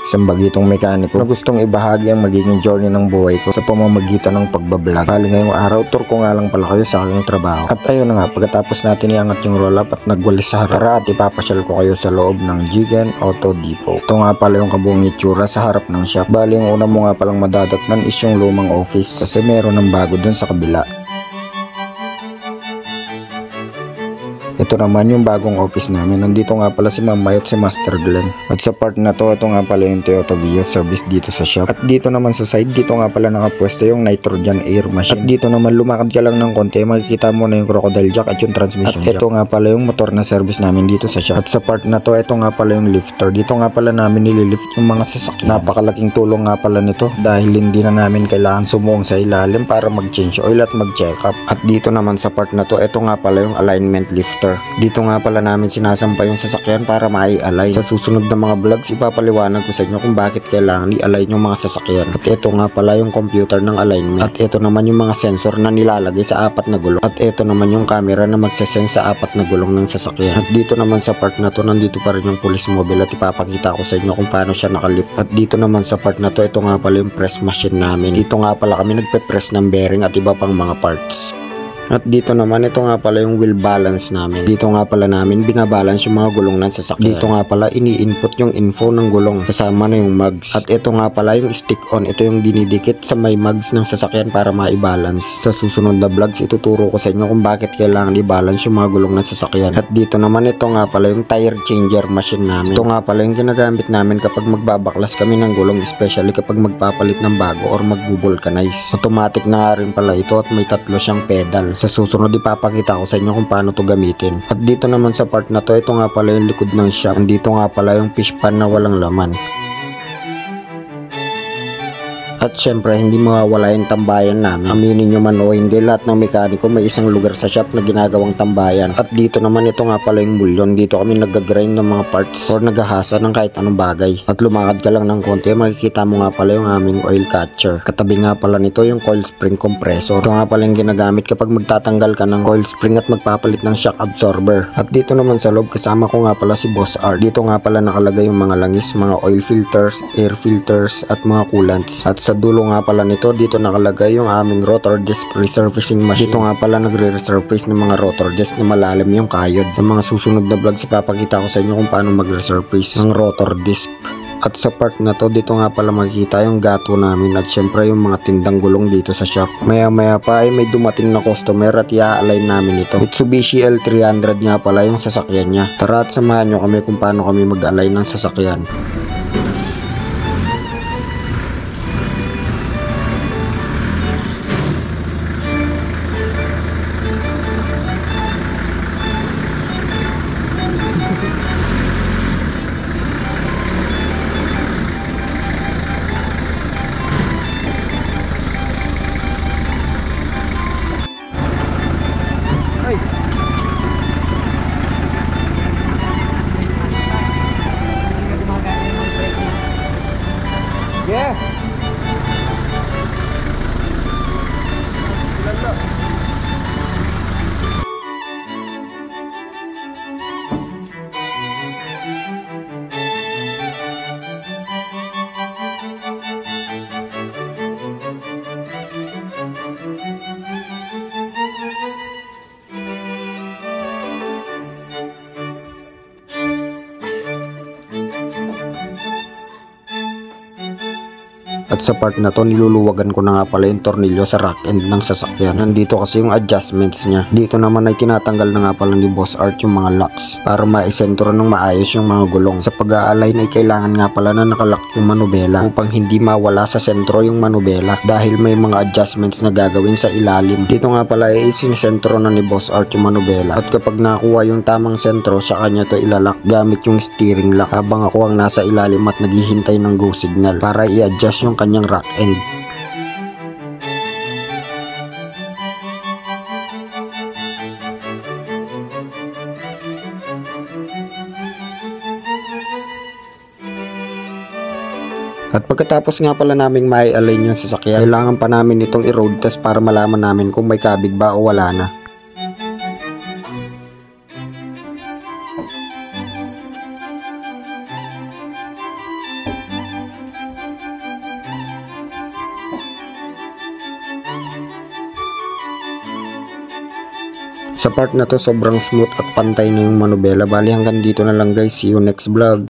isang bagitong mekaniko na gustong ibahagi ang magiging journey ng buhay ko sa pamamagitan ng pagbablog. Bali ngayong araw, tour ko nga lang pala kayo sa aking trabaho. At ayun na nga, pagkatapos natin iangat yung roll up at nagwalis sa harap, tara at ipapasyal ko kayo sa loob ng Jigen Auto Depot. Ito nga pala yung kabuong itsura sa harap ng shop. Bali yung una mo nga palang madadatnan is yung lumang office kasi meron ng bago dun sa kabila. Ito naman yung bagong office namin. Nandito nga pala si Ma'am May at si Master Glenn. At sa part na to, ito nga pala yung Toyota Vios service dito sa shop. At dito naman sa side, dito nga pala nakapwesto yung nitrogen air machine. At dito naman lumakad ka lang ng konti, makikita mo na yung crocodile jack at yung transmission jack. At ito nga pala yung motor na service namin dito sa shop. At sa part na to, ito nga pala yung lifter. Dito nga pala namin nililift yung mga sasakyan. Napakalaking tulong nga pala nito dahil hindi na namin kailangan sumuong sa ilalim para mag-change oil at mag-check up. At dito naman sa part na to, ito nga pala yung alignment lifter. Dito nga pala namin sinasampay yung sasakyan para mai-align. Sa susunod na mga vlogs, ipapaliwanag ko sa inyo kung bakit kailangan i-align yung mga sasakyan. At ito nga pala yung computer ng alignment. At ito naman yung mga sensor na nilalagay sa apat na gulong. At ito naman yung camera na magsasense sa apat na gulong ng sasakyan. At dito naman sa part na to, nandito pa rin yung police mobile at ipapakita ko sa inyo kung paano siya nakalip. At dito naman sa part na to, ito nga pala yung press machine namin. Dito nga pala kami nagpe-press ng bearing at iba pang mga parts. At dito naman, ito nga pala yung wheel balance namin. Dito nga pala namin binabalance yung mga gulong ng sasakyan. Dito nga pala ini-input yung info ng gulong kasama na yung mags. At ito nga pala yung stick on. Ito yung dinidikit sa may mags ng sasakyan para ma-balance. Sa susunod na vlogs, ituturo ko sa inyo kung bakit kailangan i-balance yung mga gulong ng sasakyan. At dito naman, ito nga pala yung tire changer machine namin. Ito nga pala yung ginagamit namin kapag magbabaklas kami ng gulong, especially kapag magpapalit ng bago or mag-vulcanize. Automatic na nga rin pala ito at may tatlo siyang pedal. Sa susunod ipapakita ko sa inyo kung paano to gamitin. At dito naman sa part na to, ito nga pala yung likod ng shop. Dito nga pala yung fish pan na walang laman. At syempre, hindi mawawala yung tambayan namin. Aminin nyo man o hindi, lahat ng mekaniko may isang lugar sa shop na ginagawang tambayan. At dito naman, ito nga pala yung bulyon. Dito kami nag-grind ng mga parts or naghahasa ng kahit anong bagay. At lumakad ka lang ng konti, makikita mo nga pala yung aming oil catcher. Katabi nga pala nito yung coil spring compressor. Ito nga pala yung ginagamit kapag magtatanggal ka ng coil spring at magpapalit ng shock absorber. At dito naman sa loob, kasama ko nga pala si Boss Art. Dito nga pala nakalagay yung mga langis, mga oil filters, air filters at mga coolants. At sa dulo nga pala nito, dito nakalagay yung aming rotor disc resurfacing machine. Dito nga pala nagre-resurface ng mga rotor disc na malalim yung kayod. Sa mga susunod na vlogs, ipapakita ko sa inyo kung paano mag-resurface ng rotor disc. At sa part na to, dito nga pala makikita yung gato namin at syempre yung mga tindang gulong dito sa shop. Maya maya pa ay may dumating na customer at i-align namin ito. Mitsubishi L300 nga pala yung sasakyan niya. Tara at samahan nyo kami kung paano kami mag-align ng sasakyan. Yeah. At sa part na to, niluluwagan ko na nga pala yung tornilyo sa rack end ng sasakyan. Nandito kasi yung adjustments niya. Dito naman ay tinatanggal na nga pala ni Boss Art yung mga locks para maisentro ng maayos yung mga gulong. Sa pag-a-align ay kailangan nga pala na nakalock yung manubela upang hindi mawala sa sentro yung manubela dahil may mga adjustments na gagawin sa ilalim. Dito nga pala ay sinisentro na ni Boss Art yung manubela at kapag nakuha yung tamang sentro, sa kanya to ilalak gamit yung steering lock habang ako ang nasa ilalim at naghihintay ng go signal para i-adjust yung kanyang rack end. At pagkatapos nga pala naming mai-align yung sasakyan, kailangan pa namin itong i-road test para malaman namin kung may kabig ba o wala na. Sa part na to sobrang smooth at pantay na yung manubela. Bali hanggang dito na lang guys. See you next vlog.